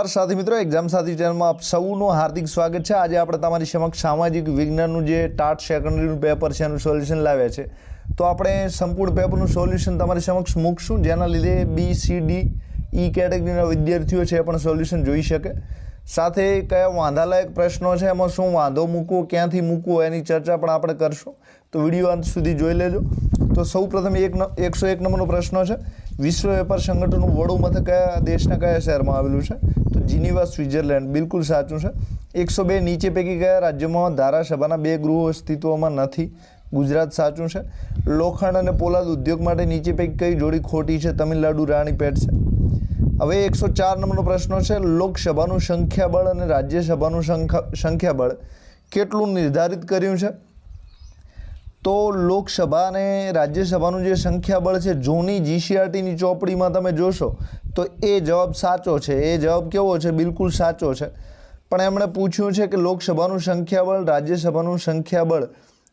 साथी मित्रों एग्जाम साथी चैनल में आप सबનું हार्दिक स्वागत है। आज આપણે તમારી સમક્ષ સામાજિક વિજ્ઞાનનું જે ટાટ સેકન્ડરીનું પેપર છે એનું સોલ્યુશન લાવ્યા છે। તો આપણે સંપૂર્ણ પેપરનું સોલ્યુશન તમારી સમક્ષ મૂકશું, જેના લીધે બી સી ડી ઈ કેટેગરીના વિદ્યાર્થીઓ છે પણ સોલ્યુશન જોઈ શકે। સાથે કયા વાંધાલાયક પ્રશ્નો છે, એમાં શું વાંધો મૂકવો, ક્યાંથી મૂકવો, એની ચર્ચા પણ આપણે કરશું। તો વિડીયો અંત સુધી જોઈ લેજો। તો સૌપ્રથમ 101 નંબરનો પ્રશ્ન છે, વિશ્વ વેપાર સંગઠનનું વડું મથક કયા દેશના કયા શહેરમાં આવેલું છે? તો જીનીવા, સ્વિટ્ઝરલેન્ડ। બિલકુલ સાચું છે। 102 નીચે પૈકી કયા રાજ્યમાં ધારાસભાના 2 ગૃહો અસ્તિત્વમાં નથી? ગુજરાત સાચું છે। લોખંડ અને પોલાદ ઉદ્યોગ માટે નીચે પૈકી કઈ જોડી ખોટી છે? તમિલનાડુ રાણીપેટ છે। હવે 104 નંબરનો પ્રશ્ન છે, લોકસભાનું સંખ્યાબળ અને રાજ્યસભાનું સંખ્યાબળ કેટલું નિર્ધારિત કર્યું છે? તો લોકસભા અને રાજ્યસભાનું જે સંખ્યાબળ છે જૂની જીસીઆરટીની ચોપડીમાં તમે જોશો તો એ જવાબ સાચો છે। એ જવાબ કેવો છે? બિલકુલ સાચો છે। પણ એમણે પૂછ્યું છે કે લોકસભાનું સંખ્યાબળ, રાજ્યસભાનું સંખ્યાબળ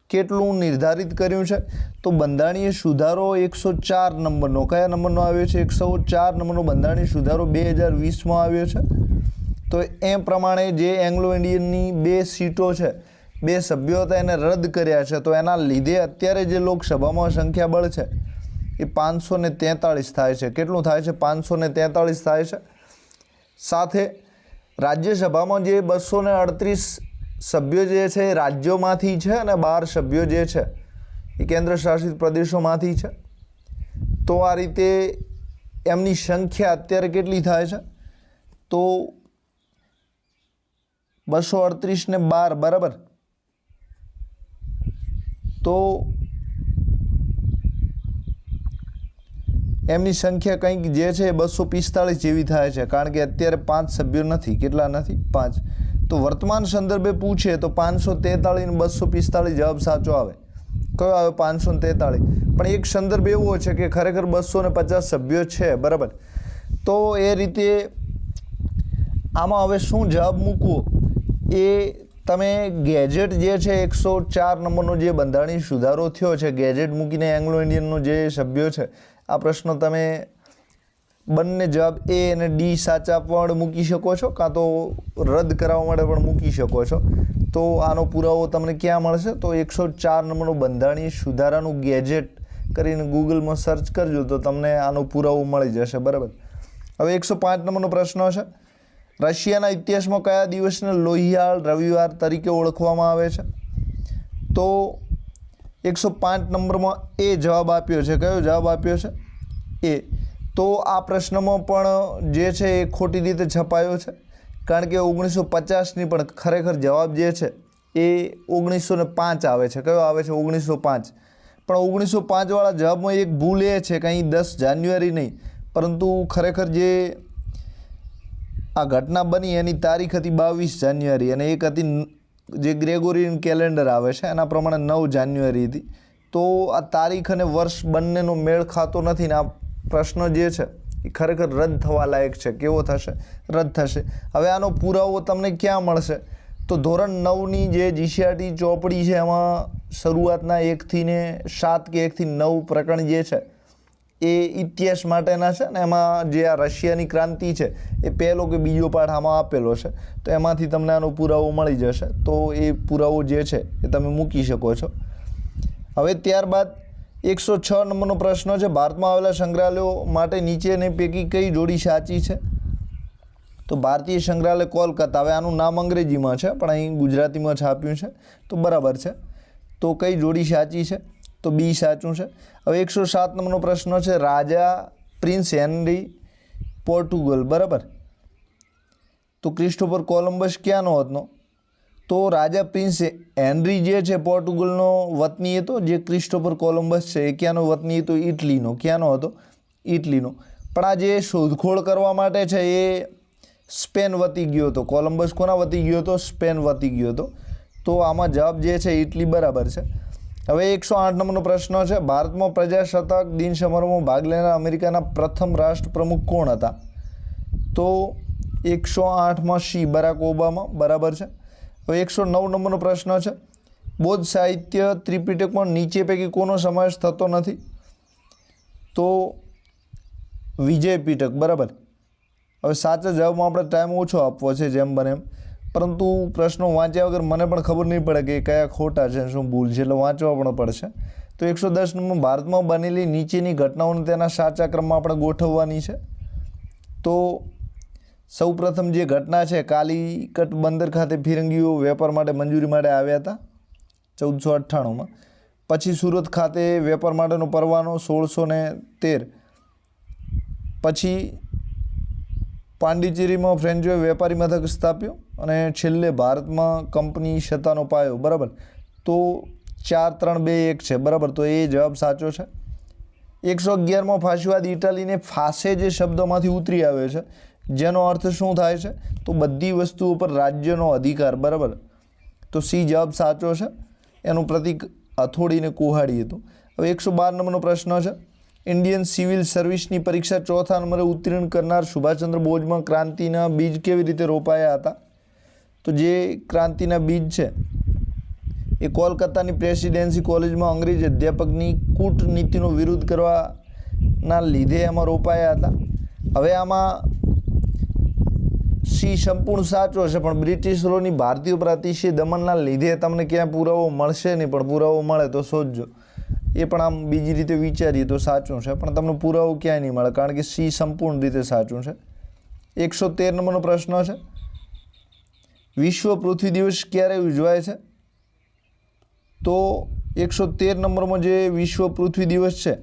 કેટલું નિર્ધારિત કર્યું છે? તો બંધારણીય સુધારો 104 નંબરનો, કયા નંબરનો આવ્યો છે? 104 નંબરનો બંધારણીય સુધારો 2020માં આવ્યો છે। તો એ પ્રમાણે જે એંગ્લો ઇન્ડિયનની 2 સીટો છે, 2 સભ્યો હતા, એને રદ કર્યા છે। તો એના લીધે અત્યારે જે લોકસભામાં સંખ્યાબળ છે એ 543 થાય છે। કેટલું થાય છે? 543 થાય છે। સાથે રાજ્યસભામાં જે 238 સભ્યો જે છે એ રાજ્યોમાંથી છે અને 12 સભ્યો જે છે એ કેન્દ્ર શાસિત પ્રદેશોમાંથી છે। તો આ રીતે એમની સંખ્યા અત્યારે કેટલી થાય છે? તો 238 ને 12 બરાબર। તો એમની સંખ્યા કંઈક જે છે એ 245 જેવી થાય છે, કારણ કે અત્યારે 5 સભ્યો નથી। કેટલા નથી? 5। તો વર્તમાન સંદર્ભે પૂછે તો 543 ને 245 જવાબ સાચો આવે। કયો આવે? 543। પણ એક સંદર્ભ એવો છે કે ખરેખર 250 સભ્યો છે, બરાબર। તો એ રીતે આમાં હવે શું જવાબ મૂકવો એ તમે ગેજેટ જે છે 104 નંબરનો જે બંધારણીય સુધારો થયો છે, ગેજેટ મૂકીને એંગ્લો ઇન્ડિયનનો જે સભ્યો છે, આ પ્રશ્ન તમે બંને જવાબ એ અને ડી સાચા આપવા માટે મૂકી શકો છો, કાં તો રદ કરાવવા માટે પણ મૂકી શકો છો। તો આનો પુરાવો તમને ક્યાં મળશે? તો 104 નંબરનો બંધારણીય સુધારાનું ગેજેટ કરીને ગૂગલમાં સર્ચ કરજો તો તમને આનો પુરાવો મળી જશે, બરાબર। હવે 105 નંબરનો પ્રશ્ન છે, રશિયાના ઇતિહાસમાં કયા દિવસને લોહિયાળ રવિવાર તરીકે ઓળખવામાં આવે છે? તો 105 નંબરમાં એ જવાબ આપ્યો છે। કયો જવાબ આપ્યો છે? એ। તો આ પ્રશ્નમાં પણ જે છે એ ખોટી રીતે છપાયો છે, કારણ કે 1950ની પણ ખરેખર જવાબ જે છે એ 1905 આવે છે। કયો આવે છે? 1905। પણ 1905 જવાબમાં એક ભૂલ એ છે કે અહીં 10 જાન્યુઆરી નહીં, પરંતુ ખરેખર જે આ ઘટના બની એની તારીખ હતી 22 જાન્યુઆરી અને એક હતી જે ગ્રેગોરિયન કેલેન્ડર આવે છે એના પ્રમાણે 9 જાન્યુઆરી હતી। તો આ તારીખ અને વર્ષ બંનેનો મેળ ખાતો નથી ને આ પ્રશ્ન જે છે એ ખરેખર રદ થવા લાયક છે। કેવો થશે? રદ થશે। હવે આનો પુરાવો તમને ક્યાં મળશે? તો ધોરણ 9ની જે જીસીઆરટી ચોપડી છે એમાં શરૂઆતના 1થી ને 7 કે 1થી 9 પ્રકરણ જે છે એ ઇતિહાસ માટેના છે ને એમાં જે આ રશિયાની ક્રાંતિ છે એ પહેલો કે બીજો પાઠ આમાં આપેલો છે, તો એમાંથી તમને આનો પુરાવો મળી જશે। તો એ પુરાવો જે છે એ તમે મૂકી શકો છો। હવે ત્યારબાદ 106 નંબરનો પ્રશ્ન છે, ભારતમાં આવેલા સંગ્રહાલયો માટે નીચેની પૈકી કઈ જોડી સાચી છે? તો ભારતીય સંગ્રહાલય કોલકાતા। હવે આનું નામ અંગ્રેજીમાં છે પણ અહીં ગુજરાતીમાં છાપ્યું છે, તો બરાબર છે। તો કઈ જોડી સાચી છે? તો બી સાચું છે। હવે 107 નંબરનો પ્રશ્ન છે, રાજા પ્રિન્સ હેનરી પોર્ટુગલ, બરાબર। તો ક્રિસ્ટોફર કોલંબસ ક્યાંનો હતો? તો રાજા પ્રિન્સ હેનરી જે છે પોર્ટુગલનો વતની હતો, જે ક્રિસ્ટોફર કોલંબસ છે એ ક્યાંનો વતની હતો? ઇટલીનો। ક્યાંનો હતો? ઇટલીનો। પણ આ જે શોધખોળ કરવા માટે છે એ સ્પેન વતી ગયો હતો। કોલંબસ કોના વતી ગયો હતો? સ્પેન વતી ગયો હતો। તો આમાં જવાબ જે છે ઇટલી બરાબર છે। હવે 108 નંબરનો પ્રશ્ન છે, ભારતમાં પ્રજાસત્તાક દિન સમારોહમાં ભાગ લેનાર અમેરિકાના પ્રથમ રાષ્ટ્રપ્રમુખ કોણ હતા? તો 108માં સી, બરાક ઓબામા, બરાબર છે। હવે 109 નંબરનો પ્રશ્ન છે, બૌદ્ધ સાહિત્ય ત્રિપિટકમાં નીચે પૈકી કોનો સમાવેશ થતો નથી? તો વિજય પીટક, બરાબર। હવે સાચા જવાબમાં આપણે ટાઈમ ઓછો આપવો છે જેમ બને એમ, પરંતુ પ્રશ્નો વાંચ્યા વગર મને પણ ખબર નહીં પડે કે કયા ખોટા છે શું ભૂલ છે, એટલે વાંચવા પણ પડશે. તો 110 નંબર, ભારતમાં બનેલી નીચેની ઘટનાઓને તેના સાચા ક્રમમાં આપણે ગોઠવવાની છે. તો સૌપ્રથમ જે ઘટના છે, કાલિકટ બંદર ખાતે ફિરંગીઓ વેપાર માટે મંજૂરી માટે આવ્યા હતા 1498માં. પછી સુરત ખાતે વેપાર માટેનો પરવાનો 1613. પછી પાંડિચેરીમાં ફ્રેન્ચોએ વેપારી મથક સ્થાપ્યો અને છેલ્લે ભારતમાં કંપની સત્તાનો પાયો. બરાબર, તો 4, 3, 2, 1 છે. બરાબર, તો એ જવાબ સાચો છે. 111માં ફાશીવાદ ઇટાલીને ફાસે જે શબ્દોમાંથી ઉતરી આવ્યો છે, જેનો અર્થ શું થાય છે? તો બધી વસ્તુઓ પર રાજ્યનો અધિકાર. બરાબર, તો સી જવાબ સાચો છે. એનું પ્રતીક હથોડીને કુહાડી હતું. હવે 112 નંબરનો પ્રશ્ન છે, ઇન્ડિયન સિવિલ સર્વિસની પરીક્ષા 4થા નંબરે ઉત્તીર્ણ કરનાર સુભાષચંદ્ર બોઝમાં ક્રાંતિના બીજ કેવી રીતે રોપાયા હતા? તો જે ક્રાંતિના બીજ છે એ કોલકાતાની પ્રેસિડેન્સી કોલેજમાં અંગ્રેજી અધ્યાપકની કૂટનીતિનો વિરોધ કરવાના લીધે એમાં રોપાયા હતા. હવે આમાં સી સંપૂર્ણ સાચો છે, પણ બ્રિટિશરોની ભારતીયો પર અતિશય દમનના લીધે તમને ક્યાં પુરાવો મળશે નહીં, પણ પુરાવો મળે તો શોધજો. એ પણ આમ બીજી રીતે વિચારીએ તો સાચું છે, પણ તમને પુરાવો ક્યાંય નહીં મળે, કારણ કે સી સંપૂર્ણ રીતે સાચું છે. 113 નંબરનો પ્રશ્ન છે, વિશ્વ પૃથ્વી દિવસ ક્યારે ઉજવાય છે? તો 113 નંબરમાં જે વિશ્વ પૃથ્વી દિવસ છે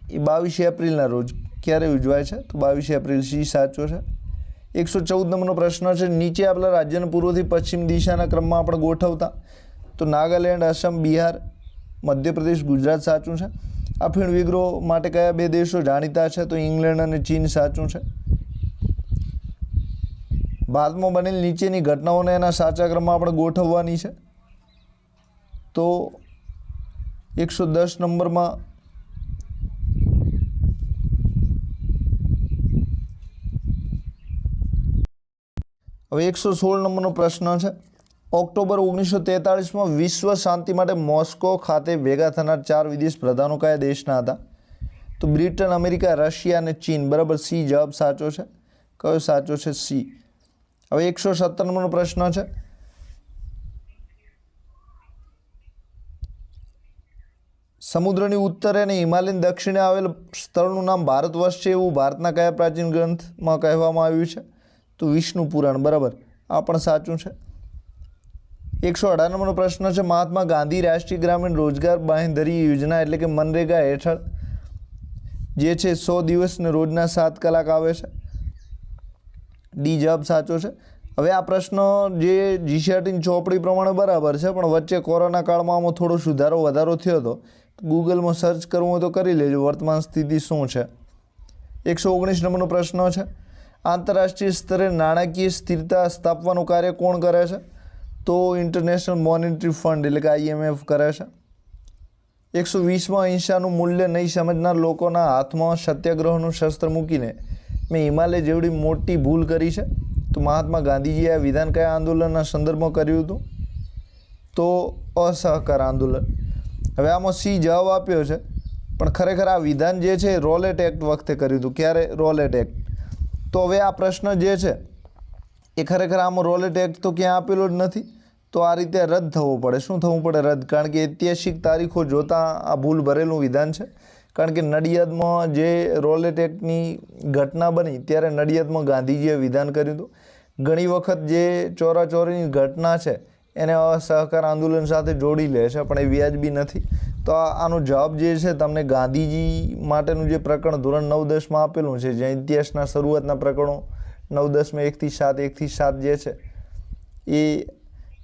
એ 22 એપ્રિલના રોજ ક્યારે ઉજવાય છે? તો 22 એપ્રિલ. સી સાચો છે. 114 નંબરનો પ્રશ્ન છે, નીચે આપેલા રાજ્યને પૂર્વથી પશ્ચિમ દિશાના ક્રમમાં આપણે ગોઠવતા. તો નાગાલેન્ડ, આસામ, બિહાર, મધ્યપ્રદેશ, ગુજરાત સાચું છે. અફીણ વિગ્રહ માટે કયા 2 દેશો જાણીતા છે? તો ઇંગ્લેન્ડ અને ચીન સાચું છે. ભારતમાં બનેલી નીચેની ઘટનાઓને એના સાચા ક્રમમાં આપણે ગોઠવવાની છે. તો 110 નંબરમાં હવે 116 નંબરનો પ્રશ્ન છે, ઓક્ટોબર 1943માં વિશ્વ શાંતિ માટે મોસ્કો ખાતે ભેગા થનાર 4 વિદેશ પ્રધાનો કયા દેશના હતા? તો બ્રિટન, અમેરિકા, રશિયા અને ચીન. બરાબર, સી જવાબ સાચો છે. કયો સાચો છે? સી. હવે 117 નંબરનો પ્રશ્ન છે, સમુદ્રની ઉત્તરે અને હિમાલયની દક્ષિણે આવેલ સ્થળનું નામ ભારત વર્ષ છે એવું ભારતના કયા પ્રાચીન ગ્રંથમાં કહેવામાં આવ્યું છે? તો વિષ્ણુ પુરાણ. બરાબર, આ પણ સાચું છે. 118 નંબરનો પ્રશ્ન છે, મહાત્મા ગાંધી રાષ્ટ્રીય ગ્રામીણ રોજગાર બાંહેધરી યોજના એટલે કે મનરેગા હેઠળ જે છે 100 દિવસને રોજના 7 કલાક આવે છે. ડી જવાબ સાચો છે. હવે આ પ્રશ્ન જે જીસીઆરટીની ચોપડી પ્રમાણે બરાબર છે, પણ વચ્ચે કોરોના કાળમાં આમાં થોડો વધારો થયો હતો. ગૂગલમાં સર્ચ કરવું હોય તો કરી લેજો વર્તમાન સ્થિતિ શું છે. 119 નંબરનો પ્રશ્ન છે, આંતરરાષ્ટ્રીય સ્તરે નાણાકીય સ્થિરતા સ્થાપવાનું કાર્ય કોણ કરે છે? તો ઇન્ટરનેશનલ મોનેટરી ફંડ એટલે કે IMF કરે છે. 120માં અહિંસાનું મૂલ્ય નહીં સમજનાર લોકોના હાથમાં સત્યાગ્રહનું શસ્ત્ર મૂકીને મેં હિમાલય જેવડી મોટી ભૂલ કરી છે. તો મહાત્મા ગાંધીજીએ આ વિધાન કયા આંદોલનના સંદર્ભમાં કર્યું હતું? તો અસહકાર આંદોલન. હવે આમાં સી જવાબ આપ્યો છે, પણ ખરેખર આ વિધાન જે છે રોલેટ એક્ટ વખતે કર્યું હતું. ક્યારે? Rowlatt act. તો હવે આ પ્રશ્ન જે છે એ ખરેખર આમાં રોલેટ એક્ટ તો ક્યાં આપેલો જ નથી, તો આ રીતે રદ થવો પડે. શું થવું પડે? રદ. કારણ કે ઐતિહાસિક તારીખો જોતાં આ ભૂલ ભરેલું વિધાન છે. કારણ કે નડિયાદમાં જે રોલેટ એક્ટની ઘટના બની ત્યારે નડિયાદમાં ગાંધીજીએ વિધાન કર્યું હતું. ઘણી વખત જે ચોરાચોરીની ઘટના છે એને અસહકાર આંદોલન સાથે જોડી લે છે, પણ એ વ્યાજબી નથી. તો આનો જવાબ જે છે તમને ગાંધીજી માટેનું જે પ્રકરણ ધોરણ 9-10માં આપેલું છે, જે ઇતિહાસના શરૂઆતના પ્રકરણો 9-10માં 1 થી 7 1 થી 7 જે છે એ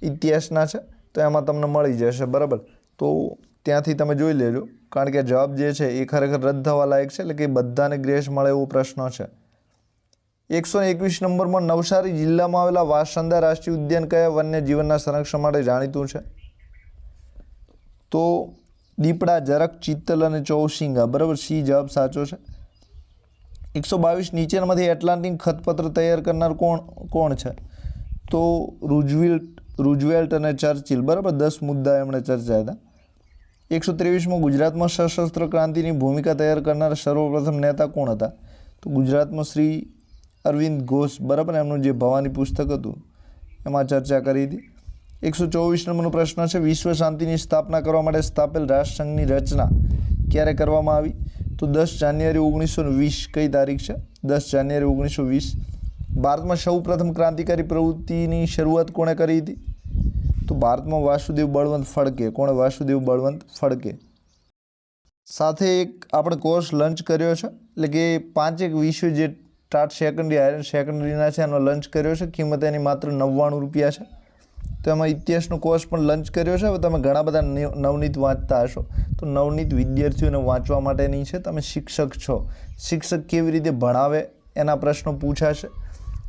ઇતિહાસના છે, તો એમાં તમને મળી જશે. બરાબર, તો ત્યાંથી તમે જોઈ લેજો, કારણ કે જવાબ જે છે એ ખરેખર રદ થવા લાયક છે, એટલે કે બધાને ગ્રેસ મળે એવો પ્રશ્ન છે. 121 નંબરમાં નવસારી જિલ્લામાં આવેલા વાંસદા રાષ્ટ્રીય ઉદ્યાન કયા વન્ય જીવનના સંરક્ષણ માટે જાણીતું છે? તો દીપડા, ઝરખ, ચિત્તલ અને ચૌસિંગા. બરાબર, સી જવાબ સાચો છે. 122 નીચેનામાંથી એટલાન્ટિક ખતપત્ર તૈયાર કરનાર કોણ છે? તો રૂઝવેલ્ટ અને ચર્ચિલ. બરાબર, 10 મુદ્દા એમણે ચર્ચાયા હતા. 123માં ગુજરાતમાં સશસ્ત્ર ક્રાંતિની ભૂમિકા તૈયાર કરનાર સર્વપ્રથમ નેતા કોણ હતા? તો ગુજરાતમાં શ્રી અરવિંદ ઘોષ, બરાબર, એમનું જે ભવાની પુસ્તક હતું એમાં ચર્ચા કરી હતી. 124 નંબરનો પ્રશ્ન છે, વિશ્વ શાંતિની સ્થાપના કરવા માટે સ્થાપેલ રાષ્ટ્રસંઘની રચના ક્યારે કરવામાં આવી? તો 10 જાન્યુઆરી 1920. કઈ તારીખ છે? 10 જાન્યુઆરી 1920. ભારતમાં સૌ પ્રથમ ક્રાંતિકારી પ્રવૃત્તિની શરૂઆત કોણે કરી હતી? તો ભારતમાં વાસુદેવ બળવંત ફડકે. કોણે? વાસુદેવ બળવંત ફડકે. સાથે એક આપણે કોર્સ લંચ કર્યો છે, એટલે કે 5 વિષય જે ટાટ સેકન્ડરી હાયર સેકન્ડરીના છે એનો લંચ કર્યો છે. કિંમત એની માત્ર 99 રૂપિયા છે. તો એમાં ઇતિહાસનો કોર્સ પણ લંચ કર્યો છે. હવે તમે ઘણા બધા નવનીત વાંચતા હશો, તો નવનીત વિદ્યાર્થીઓને વાંચવા માટેની છે. તમે શિક્ષક છો, શિક્ષક કેવી રીતે ભણાવે એના પ્રશ્નો પૂછાશે.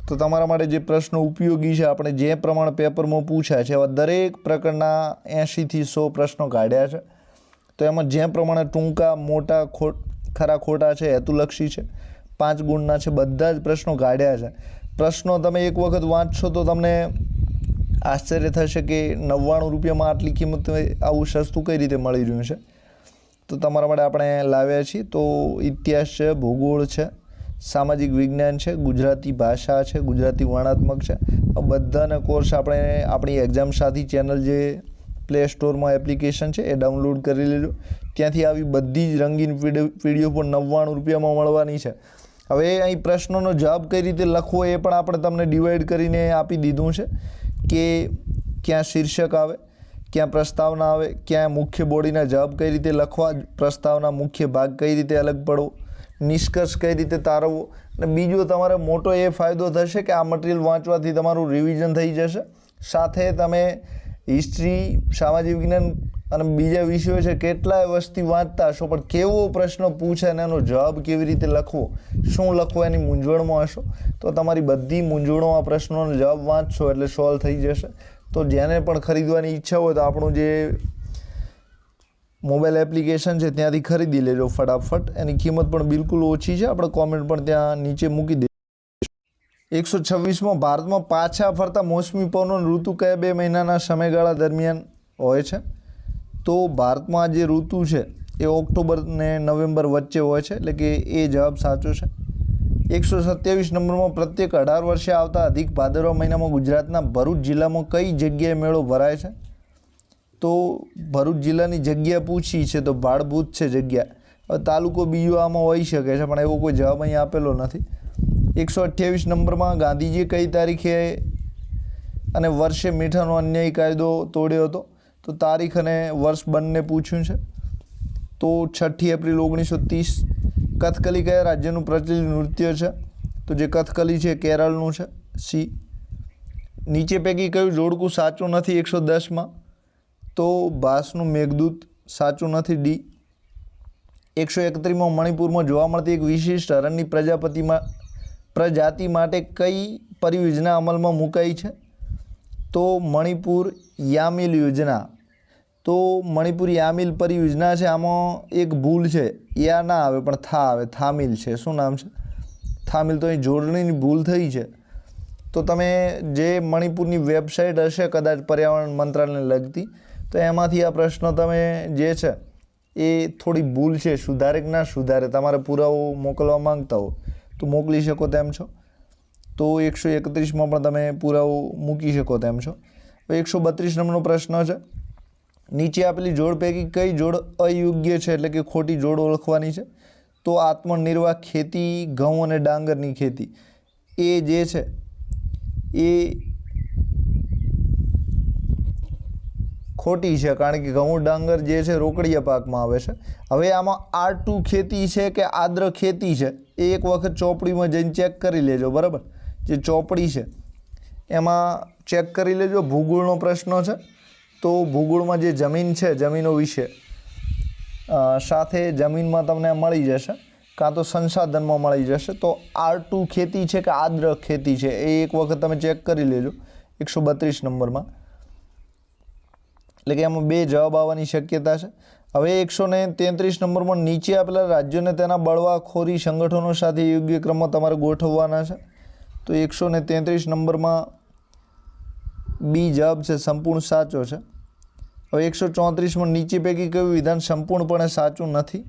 તો તમારા માટે જે પ્રશ્નો ઉપયોગી છે, આપણે જે પ્રમાણે પેપરમાં પૂછ્યા છે એવા દરેક પ્રકારના 80 થી 100 પ્રશ્નો કાઢ્યા છે. તો એમાં જે પ્રમાણે ટૂંકા, મોટા, ખરા ખોટા છે, હેતુલક્ષી છે, 5 ગુણના છે, બધા જ પ્રશ્નો કાઢ્યા છે. પ્રશ્નો તમે એક વખત વાંચશો તો તમને આશ્ચર્ય થશે કે 99 રૂપિયામાં આટલી કિંમત આવું સસ્તું કઈ રીતે મળી રહ્યું છે. તો તમારા માટે આપણે લાવ્યા છીએ. તો ઇતિહાસ છે, ભૂગોળ છે, સામાજિક વિજ્ઞાન છે, ગુજરાતી ભાષા છે, ગુજરાતી વર્ણાત્મક છે, આ બધાના કોર્સ આપણે આપણી એક્ઝામ સાથી ચેનલ જે પ્લે સ્ટોરમાં એપ્લિકેશન છે એ ડાઉનલોડ કરી લેજો. ત્યાંથી આવી બધી જ રંગીન વિડીયો પણ 99 રૂપિયામાં મળવાની છે. હવે અહીં પ્રશ્નોનો જવાબ કઈ રીતે લખવો એ પણ આપણે તમને ડિવાઈડ કરીને આપી દીધું છે કે ક્યાં શીર્ષક આવે, ક્યાં પ્રસ્તાવના આવે, ક્યાં મુખ્ય બોડીના જવાબ કઈ રીતે લખવા, પ્રસ્તાવના મુખ્ય ભાગ કઈ રીતે અલગ પડવો, નિષ્કર્ષ કઈ રીતે તારવવો. અને બીજો તમારે મોટો એ ફાયદો થશે કે આ મટીરિયલ વાંચવાથી તમારું રિવિઝન થઈ જશે. સાથે તમે હિસ્ટ્રી, સામાજિક વિજ્ઞાન અને બીજા વિષયો છે કેટલાય વસ્તી વાંચતા હશો, પણ કેવો પ્રશ્ન પૂછે અને એનો જવાબ કેવી રીતે લખવો, શું લખવો એની મૂંઝવણમાં હશો. તો તમારી બધી મૂંઝવણો આ પ્રશ્નોનો જવાબ વાંચશો એટલે સોલ્વ થઈ જશે. તો જેને પણ ખરીદવાની ઈચ્છા હોય તો આપણું જે મોબાઈલ એપ્લિકેશન છે ત્યાંથી ખરીદી લેજો ફટાફટ. એની કિંમત પણ બિલકુલ ઓછી છે, આપણે કોમેન્ટ પણ ત્યાં નીચે મૂકી દઈએ. 126માં ભારતમાં પાછા ફરતા મોસમી પવનોની ઋતુ કયા 2 મહિનાના સમયગાળા દરમિયાન હોય છે? તો ભારતમાં જે ઋતુ છે એ ઓક્ટોબર ને નવેમ્બર વચ્ચે હોય છે, એટલે કે એ જવાબ સાચો છે. 127 નંબરમાં પ્રત્યેક 18 વર્ષે આવતા અધિક ભાદરવા મહિનામાં ગુજરાતના ભરૂચ જિલ્લામાં કઈ જગ્યાએ મેળો ભરાય છે? તો ભરૂચ જિલ્લાની જગ્યા પૂછી છે તો ભાડભૂત છે જગ્યા. હવે તાલુકો બીજો આમાં હોઈ શકે છે, પણ એવો કોઈ જવાબ અહીં આપેલો નથી. 128 નંબરમાં ગાંધીજીએ કઈ તારીખે અને વર્ષે મીઠાનો અન્યાયી કાયદો તોડ્યો હતો? તો તારીખ અને વર્ષ બંને પૂછ્યું છે. તો 6 એપ્રિલ 1930. કથકલી કયા રાજ્યનું પ્રચલિત નૃત્ય છે? તો જે કથકલી છે કેરળનું છે. સી. નીચે પૈકી કયું જોડકું સાચું નથી 110માં? તો ભાસનું મેઘદૂત સાચું નથી. ડી. 131માં મણિપુરમાં જોવા મળતી એક વિશિષ્ટ હરણની પ્રજાતિ માટે કઈ પરિયોજના અમલમાં મુકાઈ છે? તો મણિપુર યામિલ યોજના. તો મણિપુર યામિલ પરિયોજના છે, આમાં એક ભૂલ છે, યા ના આવે પણ થા આવે, થામિલ છે. શું નામ છે? થામિલ. તો અહીં જોડણીની ભૂલ થઈ છે. તો તમે જે મણિપુરની વેબસાઇટ હશે કદાચ પર્યાવરણ મંત્રાલયને લગતી, તો એમાંથી આ પ્રશ્ન તમે જે છે એ થોડી ભૂલ છે, સુધારે કે ના સુધારે, તમારે પુરાવો મોકલવા માંગતા હો તો મોકલી શકો તેમ છો. તો 131માં પણ તમે પુરાવો મૂકી શકો તેમ છો. 132 નંબરનો પ્રશ્ન છે, નીચે આપેલી જોડ પૈકી કઈ જોડ અયોગ્ય છે, એટલે કે ખોટી જોડ ઓળખવાની છે? તો આત્મનિર્વાહ ખેતી, ઘઉં અને ડાંગરની ખેતી એ જે છે એ ખોટી છે, કારણ કે ઘઉં ડાંગર જે છે રોકડિયા પાકમાં આવે છે. હવે આમાં R2 ખેતી છે કે આદ્ર ખેતી છે એ એક વખત ચોપડીમાં જઈને ચેક કરી લેજો, બરાબર. જે ચોપડી છે એમાં ચેક કરી લેજો. ભૂગોળનો પ્રશ્ન છે તો ભૂગોળમાં જે જમીન છે, જમીનો વિશે સાથે જમીનમાં તમને મળી જશે, કાં તો સંસાધનમાં મળી જશે. તો R2 ખેતી છે કે આદ્ર ખેતી છે એ એક વખત તમે ચેક કરી લેજો 132 નંબરમાં. એટલે કે એમાં 2 જવાબ આવવાની શક્યતા છે. હવે 133 નંબરમાં નીચે આપેલા રાજ્યોને તેના બળવાખોરી સંગઠનો સાથે યોગ્ય ક્રમમાં તમારે ગોઠવવાના છે. તો 133 નંબરમાં બી જવાબ છે, સંપૂર્ણ સાચો છે. હવે 134માં નીચે પૈકી કયું વિધાન સંપૂર્ણપણે સાચું નથી?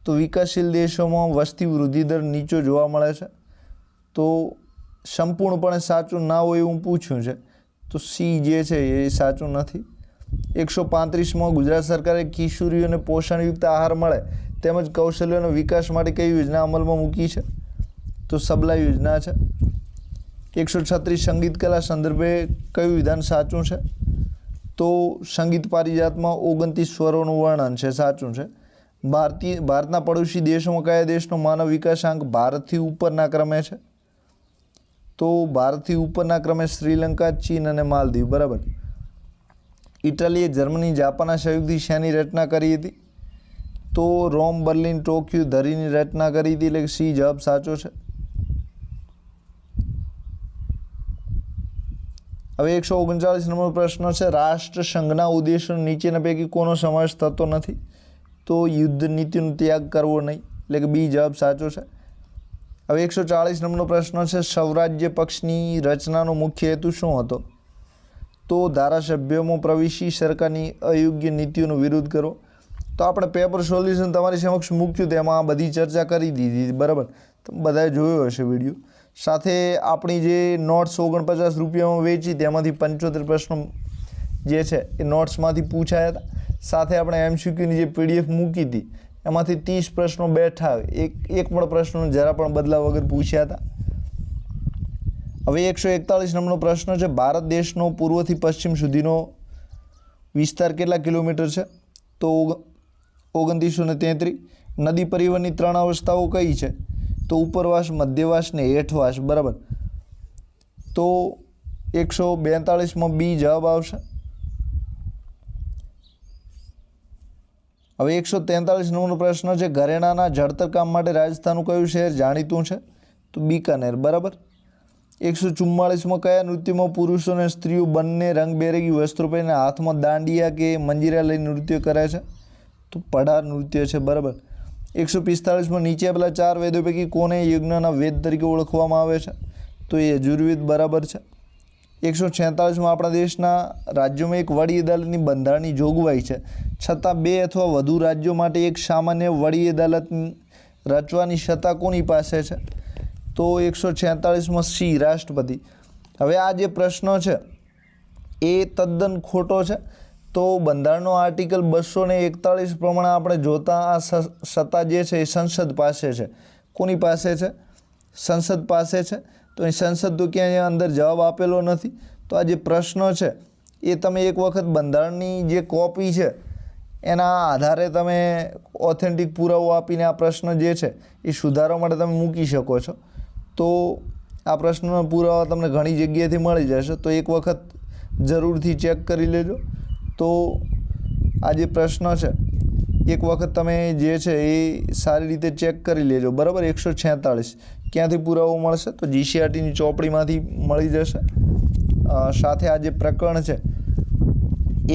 તો વિકાસશીલ દેશોમાં વસ્તી વૃદ્ધિ દર નીચો જોવા મળે છે. તો સંપૂર્ણપણે સાચું ના હોય એવું પૂછ્યું છે, તો સી જે છે એ સાચું નથી. 135માં ગુજરાત સરકારે કિશોરીઓને પોષણયુક્ત આહાર મળે તેમજ કૌશલ્યોના વિકાસ માટે કઈ યોજના અમલમાં મૂકી છે? તો સબલા યોજના છે. 136 સંગીત કલા સંદર્ભે કયું વિધાન સાચું છે? તો સંગીત પારિજાતમાં 29 સ્વરોનું વર્ણન છે, સાચું છે. ભારતના પડોશી દેશોમાં કયા દેશનો માનવ વિકાસાંક ભારતથી ઉપરના ક્રમે છે? તો ભારતથી ઉપરના ક્રમે શ્રીલંકા, ચીન અને માલદીવ. બરાબર. ઇટાલીએ જર્મની, જાપાનના સહયોગથી શેની રચના કરી હતી? તો રોમ, બર્લિન, ટોક્યો, ધરીની રચના કરી હતી. એટલે સી જવાબ સાચો છે. હવે 139 નંબરનો પ્રશ્ન છે, રાષ્ટ્રસંઘના ઉદ્દેશો નીચેના પૈકી કોનો સમાવેશ થતો નથી? તો યુદ્ધ નીતિનો ત્યાગ કરવો નહીં, એટલે કે બી જવાબ સાચો છે. હવે 140 નંબરનો પ્રશ્ન છે, સ્વરાજ્ય પક્ષની રચનાનો મુખ્ય હેતુ શું હતો? તો ધારાસભ્યોમાં પ્રવેશી સરકારની અયોગ્ય નીતિઓનો વિરોધ કરો. તો આપણે પેપર સોલ્યુશન તમારી સમક્ષ મૂક્યું, તેમાં આ બધી ચર્ચા કરી દીધી. બરાબર, તમે બધાએ જોયો હશે વિડીયો. સાથે આપણી જે નોટ્સ 49 રૂપિયામાં વેચી, તેમાંથી 75 પ્રશ્નો જે છે એ નોટ્સમાંથી પૂછાયા હતા. સાથે આપણે MCQની જે PDF મૂકી હતી એમાંથી 30 પ્રશ્નો બેઠા, એક પણ પ્રશ્નો જરા પણ બદલાવ વગર પૂછ્યા હતા. હવે 141 નંબરનો પ્રશ્ન છે, ભારત દેશનો પૂર્વથી પશ્ચિમ સુધીનો વિસ્તાર કેટલા કિલોમીટર છે? તો 2933. નદી પરિવહનની 3 અવસ્થાઓ કઈ છે? તો ઉપરવાસ, મધ્યવાસ ને હેઠવાસ. બરાબર. તો 142માં બી જવાબ આવશે. હવે 143 નંબરનો પ્રશ્ન છે, ઘરેણાના જળતર કામ માટે રાજસ્થાનનું કયું શહેર જાણીતું છે? તો બીકાનેર. બરાબર. 144માં કયા નૃત્યમાં પુરુષો અને સ્ત્રીઓ બંને રંગબેરંગી વસ્ત્રો પહેરીને હાથમાં દાંડિયા કે મંજીરા લઈ નૃત્ય કરે છે? તો પઢાર નૃત્ય છે. બરાબર. 145માં નીચે આપેલા 4 વેદો પૈકી કોને યજ્ઞના વેદ તરીકે ઓળખવામાં આવે છે? તો એ યજુર્વેદ. બરાબર છે. 146માં આપણા દેશના રાજ્યોમાં એક વડી અદાલતની બંધારણની જોગવાઈ છે, છતાં 2 અથવા વધુ રાજ્યો માટે એક સામાન્ય વડી અદાલત રચવાની સત્તા કોની પાસે છે? તો 146માં સી રાષ્ટ્રપતિ. હવે આ જે પ્રશ્ન છે એ તદ્દન ખોટો છે. તો બંધારણનો આર્ટિકલ 241 પ્રમાણે આપણે જોતા આ સત્તા જે છે એ સંસદ પાસે છે. કોની પાસે છે? સંસદ પાસે છે. તો એ સંસદ તો ક્યાંય અંદર જવાબ આપેલો નથી. તો આ જે પ્રશ્ન છે એ તમે એક વખત બંધારણની જે કોપી છે એના આધારે તમે ઓથેન્ટિક પુરાવો આપીને આ પ્રશ્ન જે છે એ સુધારવા માટે તમે મૂકી શકો છો. તો આ પ્રશ્નનો પુરાવા તમને ઘણી જગ્યાએથી મળી જશે. તો એક વખત જરૂરથી ચેક કરી લેજો. તો આ જે પ્રશ્ન છે એક વખત તમે જે છે એ સારી રીતે ચેક કરી લેજો. બરાબર. 146 ક્યાંથી પુરાવો મળશે? તો GCRTની ચોપડીમાંથી મળી જશે. સાથે આ જે પ્રકરણ છે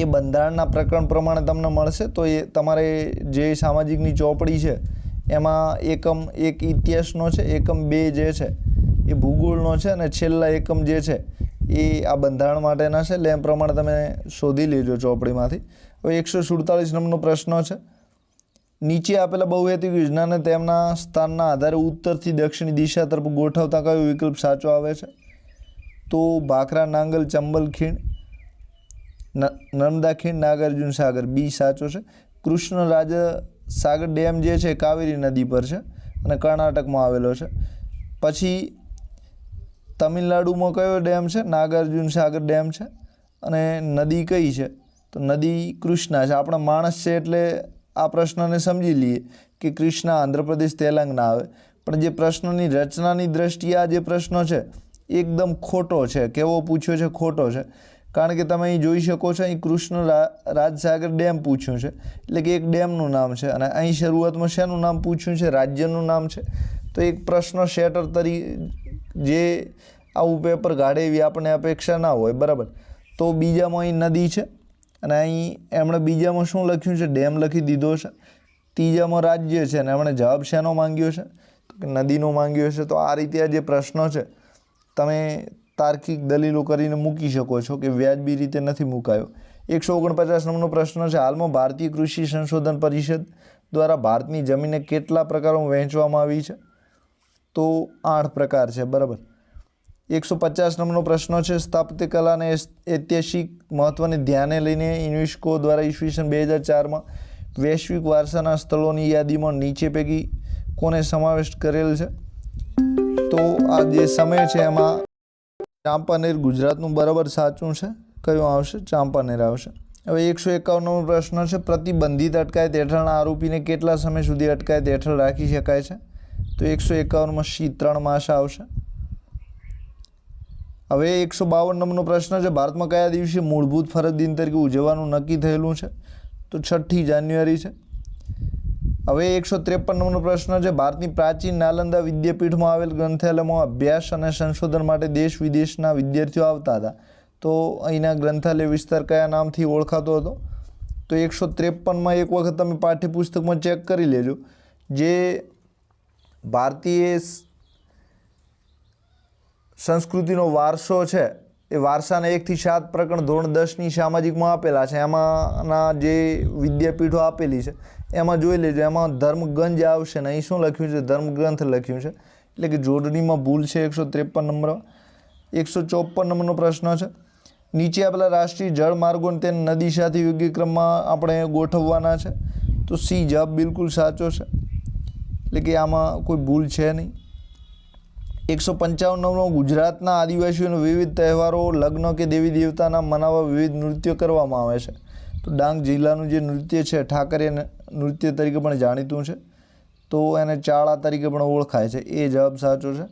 એ બંધારણના પ્રકરણ પ્રમાણે તમને મળશે. તો એ તમારે જે સામાજિકની ચોપડી છે એમાં એકમ 1 ઇતિહાસનો છે, એકમ 2 જે છે એ ભૂગોળનો છે, અને છેલ્લા એકમ જે છે એ આ બંધારણ માટેના છે. એટલે એમ પ્રમાણે તમે શોધી લેજો ચોપડીમાંથી. હવે 147 નંબરનો પ્રશ્ન છે, નીચે આપેલા બહુહેતુક યોજનાને તેમના સ્થાનના આધારે ઉત્તરથી દક્ષિણી દિશા તરફ ગોઠવતા કયો વિકલ્પ સાચો આવે છે? તો ભાખરા, નાંગલ, ચંબલ ખીણ, નર્મદા ખીણ, નાગાર્જુન સાગર. બી સાચો છે. કૃષ્ણરાજ સાગર ડેમ જે છે કાવેરી નદી પર છે અને કર્ણાટકમાં આવેલો છે. પછી તમિલનાડુમાં કયો ડેમ છે? નાગાર્જુન સાગર ડેમ છે. અને નદી કઈ છે? તો નદી કૃષ્ણા છે. આપણા માણસ છે એટલે આ પ્રશ્નને સમજી લઈએ કે કૃષ્ણા આંધ્રપ્રદેશ, તેલંગાણા આવે. પણ જે પ્રશ્નની રચનાની દ્રષ્ટિએ આ જે પ્રશ્ન છે એકદમ ખોટો છે. કેવો પૂછ્યો છે? ખોટો છે. કારણ કે તમે અહીં જોઈ શકો છો, અહીં કૃષ્ણરાજ ડેમ પૂછ્યું છે, એટલે કે એક ડેમનું નામ છે. અને અહીં શરૂઆતમાં શેનું નામ પૂછ્યું છે? રાજ્યનું નામ છે. તો એક પ્રશ્ન સેટર તરીકે જે આવું પેપર કાઢે એવી આપણને અપેક્ષા ના હોય. બરાબર. તો બીજામાં અહીં નદી છે, અને અહીં એમણે બીજામાં શું લખ્યું છે? ડેમ લખી દીધો છે. ત્રીજામાં રાજ્ય છે, અને એમણે જવાબ શેનો માંગ્યો છે? તો કે નદીનો માંગ્યો છે. તો આ રીતે આ જે પ્રશ્નો છે તમે તાર્કિક દલીલો કરીને મૂકી શકો છો કે વ્યાજબી રીતે નથી મુકાયો. 149 નંબરનો પ્રશ્ન છે, હાલમાં ભારતીય કૃષિ સંશોધન પરિષદ દ્વારા ભારતની જમીનને કેટલા પ્રકારોમાં વહેંચવામાં આવી છે? તો 8 પ્રકાર છે, બરાબર. 150 નંબરનો પ્રશ્ન છે, સ્થાપત્યકલા અને ઐતિહાસિક મહત્વને ધ્યાને લઈને યુનેસ્કો દ્વારા ઈસવીસન 2004માં વૈશ્વિક વારસાના સ્થળોની યાદીમાં નીચે પૈકી કોને સમાવેશ કરેલ છે? તો આ જે સમય છે એમાં ચાંપાનેર ગુજરાતનું બરાબર સાચું છે. કયું આવશે? ચાંપાનેર આવશે. હવે 151 નંબરનો પ્રશ્ન છે, પ્રતિબંધિત અટકાયત હેઠળના આરોપીને કેટલા સમય સુધી અટકાયત હેઠળ રાખી શકાય છે? તો 151માં સી 3 માસ આવશે. હવે 152 નંબરનો પ્રશ્ન છે, ભારતમાં કયા દિવસે મૂળભૂત ફરજ દિન તરીકે ઉજવવાનું નક્કી થયેલું છે? તો 6 જાન્યુઆરી છે. હવે 153 નંબરનો પ્રશ્ન છે, ભારતની પ્રાચીન નાલંદા વિદ્યાપીઠમાં આવેલ ગ્રંથાલયમાં અભ્યાસ અને સંશોધન માટે દેશ વિદેશના વિદ્યાર્થીઓ આવતા હતા. તો અહીંના ગ્રંથાલય વિસ્તાર કયા નામથી ઓળખાતો હતો? તો 153માં એક વખત તમે પાઠ્યપુસ્તકમાં ચેક કરી લેજો. જે ભારતીય સંસ્કૃતિનો વારસો છે એ વારસાના 1 થી 7 પ્રકરણ ધોરણ 10ની સામાજિકમાં આપેલા છે. એમાંના જે વિદ્યાપીઠો આપેલી છે એમાં જોઈ લેજો. એમાં ધર્મગંજ આવશે ને અહીં શું લખ્યું છે? ધર્મગ્રંથ લખ્યું છે. એટલે કે જોડણીમાં ભૂલ છે 153 નંબર. 154 નંબરનો પ્રશ્ન છે, નીચે આપેલા રાષ્ટ્રીય જળ માર્ગોને તે નદી સાથે યોગ્ય ક્રમમાં આપણે ગોઠવવાના છે. તો સી જવાબ બિલકુલ સાચો છે. એટલે કે આમાં કોઈ ભૂલ છે નહીં. 155 નંબરનો, ગુજરાતના આદિવાસીઓનો વિવિધ તહેવારો, લગ્ન કે દેવી દેવતાના મનાવવા વિવિધ નૃત્યો કરવામાં આવે છે. તો ડાંગ જિલ્લાનું જે નૃત્ય છે ઠાકરિયા નૃત્ય તરીકે પણ જાણીતું છે. તો એને ચાળા તરીકે પણ ઓળખાય છે. એ જવાબ સાચો છે.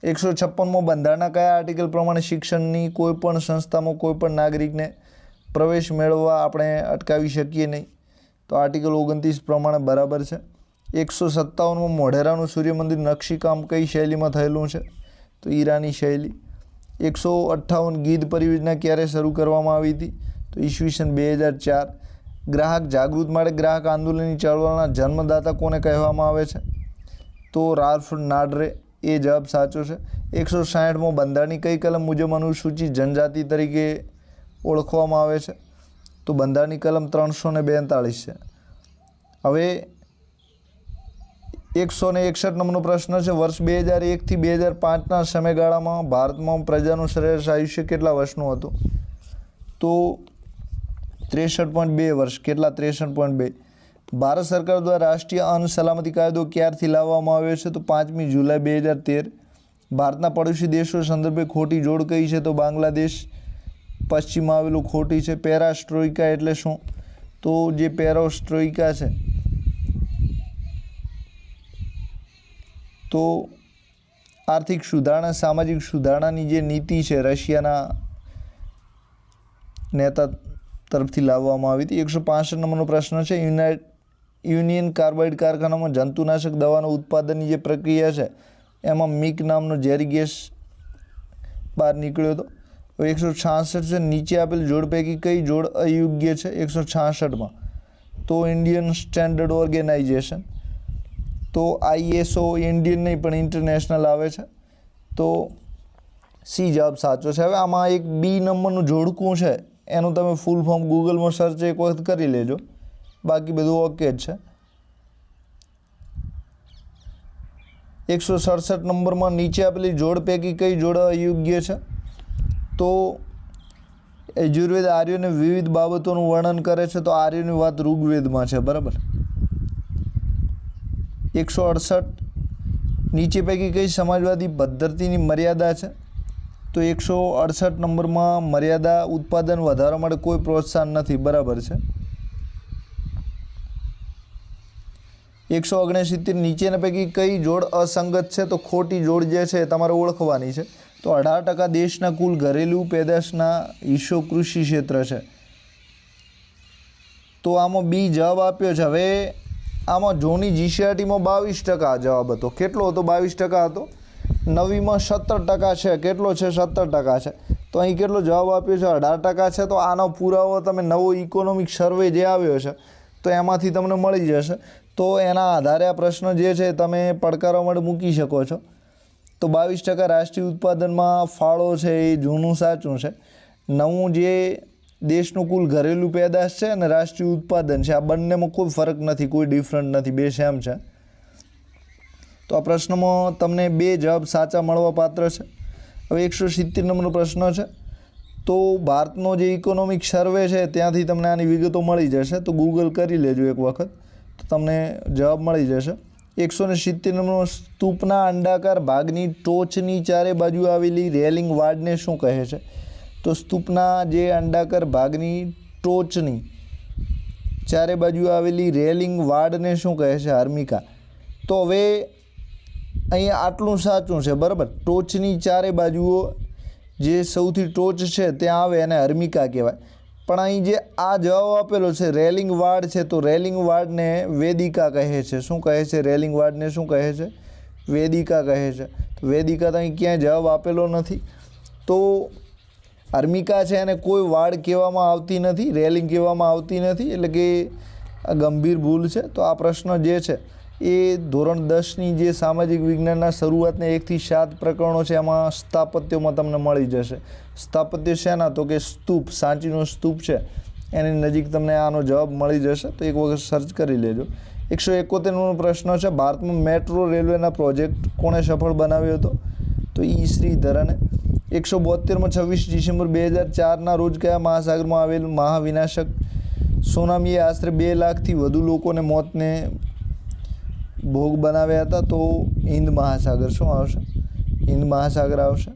156મો, બંધારણના કયા આર્ટિકલ પ્રમાણે શિક્ષણની કોઈ પણ સંસ્થામાં કોઈ પણ નાગરિકને પ્રવેશ મેળવવા આપણે અટકાવી શકીએ નહીં? તો આર્ટિકલ 29 પ્રમાણે બરાબર છે. 157મો, મોઢેરાનું સૂર્ય મંદિર નકશીકામ કઈ શૈલીમાં થયેલું છે? તો ઈરાની શૈલી. 158, ગીધ પરિયોજના ક્યારે શરૂ કરવામાં આવી હતી? તો ઈસવીસન 2004. ગ્રાહક જાગૃત માટે ગ્રાહક આંદોલનની ચળવળના જન્મદાતા કોને કહેવામાં આવે છે? તો રાલ્ફ નાડરે. એ જવાબ સાચો છે. 160મો, બંધારણની કઈ કલમ મુજબ અનુસૂચિત જનજાતિ તરીકે ઓળખવામાં આવે છે? તો બંધારણની કલમ 342 છે. હવે 161 નંબરનો પ્રશ્ન છે, વર્ષ 2001 થી 2005ના સમયગાળામાં ભારતમાં પ્રજાનું સરેરાશ આયુષ્ય કેટલા વર્ષનું હતું? તો 63.2 વર્ષ. કેટલા? 63.2. ભારત સરકાર દ્વારા રાષ્ટ્રીય અન્ન સલામતી કાયદો ક્યારથી લાવવામાં આવ્યો છે? તો 5મી જુલાઈ 2013. ભારતના પડોશી દેશો સંદર્ભે ખોટી જોડ કઈ છે? તો બાંગ્લાદેશ પશ્ચિમમાં આવેલું ખોટી છે. પેરાસ્ટ્રોઇકા એટલે શું? તો જે પેરાસ્ટ્રોઇકા છે તો આર્થિક સુધારણા, સામાજિક સુધારણાની જે નીતિ છે રશિયાના નેતા તરફથી લાવવામાં આવી હતી. 165 નંબરનો પ્રશ્ન છે, યુનિયન કાર્બાઇડ કારખાનામાં જંતુનાશક દવાનો ઉત્પાદનની જે પ્રક્રિયા છે એમાં મિક નામનો ઝેરી ગેસ બહાર નીકળ્યો હતો. 166 છે, નીચે આપેલ જોડ પૈકી કઈ જોડ અયોગ્ય છે? 166માં તો ઇન્ડિયન સ્ટેન્ડર્ડ ઓર્ગેનાઇઝેશન. તો ISO ઇન્ડિયન નહીં પણ ઇન્ટરનેશનલ આવે છે. તો સી જવાબ સાચો છે. હવે આમાં એક બી નંબરનું જોડકું છે એનું તમે ફૂલ ફોર્મ ગૂગલમાં સર્ચ એક વખત કરી લેજો. બાકી બધું ઓકે જ છે. 167 નંબરમાં નીચે આપેલી જોડ પૈકી કઈ જોડ અયોગ્ય છે? તો યજુર્વેદ આર્યોને વિવિધ બાબતોનું વર્ણન કરે છે. તો આર્યોની વાત ઋગ્વેદમાં છે, બરાબર. 168, નીચે પૈકી કઈ સમાજવાદી પદ્ધતિની મર્યાદા છે? તો 168 નંબરમાં મર્યાદા ઉત્પાદન વધારવા માટે કોઈ પ્રોત્સાહન નથી, બરાબર છે. 169, નીચેના પૈકી કઈ જોડ અસંગત છે? તો ખોટી જોડ જે છે એ તમારે ઓળખવાની છે. તો 18% દેશના કુલ ઘરેલું પેદાશના હિસ્સો કૃષિ ક્ષેત્ર છે. તો આમાં બી જવાબ આપ્યો છે. હવે આમાં જોની GCRTમાં 22% જવાબ હતો. કેટલો હતો? 22% હતો. 9વીમાં 17% છે. કેટલો છે? 17% છે. તો અહીં કેટલો જવાબ આપ્યો છે? 18% છે. તો આનો પુરાવો તમે નવો ઇકોનોમિક સર્વે જે આવ્યો છે તો એમાંથી તમને મળી જશે. તો એના આધારે આ પ્રશ્ન જે છે તમે પડકારવા માટે મૂકી શકો છો. તો 22% રાષ્ટ્રીય ઉત્પાદનમાં ફાળો છે એ જૂનું સાચું છે. નવું જે દેશનું કુલ ઘરેલું પેદાશ છે અને રાષ્ટ્રીય ઉત્પાદન છે આ બંનેમાં કોઈ ફરક નથી, કોઈ ડિફરન્ટ નથી, બે સેમ છે. તો આ પ્રશ્નમાં તમને 2 જવાબ સાચા મળવા પાત્ર છે. હવે 170 નંબરનો પ્રશ્ન છે. તો ભારતનો જે ઇકોનોમિક સર્વે છે ત્યાંથી તમને આની વિગતો મળી જશે. તો ગૂગલ કરી લેજો એક વખત તો તમને જવાબ મળી જશે. 170 નંબરનો સ્તૂપના અંડાકાર ભાગની ટોચની ચારે બાજુ આવેલી રેલિંગ વાડને શું કહે છે? તો સ્તૂપના જે અંડાકાર ભાગની ટોચની ચારે બાજુ આવેલી રેલિંગ વાડને શું કહે છે? હર્મિકા. તો હવે અહીંયા આટલું સાચું છે, બરાબર. ટોચની ચારે બાજુઓ જે સૌથી ટોચ છે ત્યાં આવે એને હર્મિકા કહેવાય. પણ અહીં જે આ જવાબ આપેલો છે રેલિંગ વાડ છે, તો રેલિંગ વાડને વેદિકા કહે છે. શું કહે છે? રેલિંગ વાડને શું કહે છે? વેદિકા કહે છે. તો વેદિકા તો અહીં ક્યાંય જવાબ આપેલો નથી. તો હર્મિકા છે એને કોઈ વાડ કહેવામાં આવતી નથી, રેલિંગ કહેવામાં આવતી નથી, એટલે કે આ ગંભીર ભૂલ છે. તો આ પ્રશ્ન જે છે એ ધોરણ 10ની જે સામાજિક વિજ્ઞાનના શરૂઆતના 1 થી 7 પ્રકરણો છે એમાં સ્થાપત્યોમાં તમને મળી જશે. સ્થાપત્ય શેના? તો કે સ્તૂપ, સાંચીનો સ્તૂપ છે એની નજીક તમને આનો જવાબ મળી જશે. તો એક વખત સર્ચ કરી લેજો. 171 પ્રશ્ન છે. ભારતમાં મેટ્રો રેલવેના પ્રોજેક્ટ કોણે સફળ બનાવ્યો હતો? તો ઈ શ્રીધરને. 172માં 26 ડિસેમ્બર 2004ના રોજ કયા મહાસાગરમાં આવેલ મહાવિનાશક સુનામીએ આશરે 2 લાખથી વધુ લોકોને મોતને ભોગ બનાવ્યા હતા? તો હિન્દ મહાસાગર. શું આવશે? હિન્દ મહાસાગર આવશે.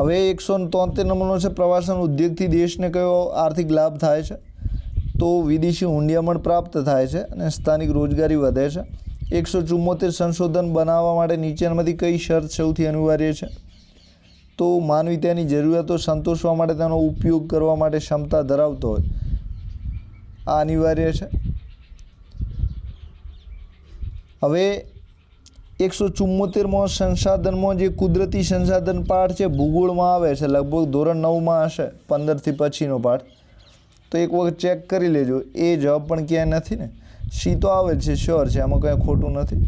હવે 173 નંબરનો છે. પ્રવાસન ઉદ્યોગથી દેશને કયો આર્થિક લાભ થાય છે? તો વિદેશી હુંડિયામણ પ્રાપ્ત થાય છે અને સ્થાનિક રોજગારી વધે છે. 174 સંશોધન બનાવવા માટે નીચેનામાંથી કઈ શરત સૌથી અનિવાર્ય છે? તો માનવી તેની જરૂરિયાતો સંતોષવા માટે તેનો ઉપયોગ કરવા માટે ક્ષમતા ધરાવતો હોય, આ અનિવાર્ય છે. હવે 174માં સંસાધનમાં જે કુદરતી સંસાધન પાઠ છે ભૂગોળમાં આવે છે, લગભગ ધોરણ 9માં હશે, 15થી પછીનો પાઠ. તો એક વખત ચેક કરી લેજો. એ જવાબ પણ ક્યાંય નથી ને? સી તો આવે છે, શ્યોર છે, આમાં કંઈ ખોટું નથી,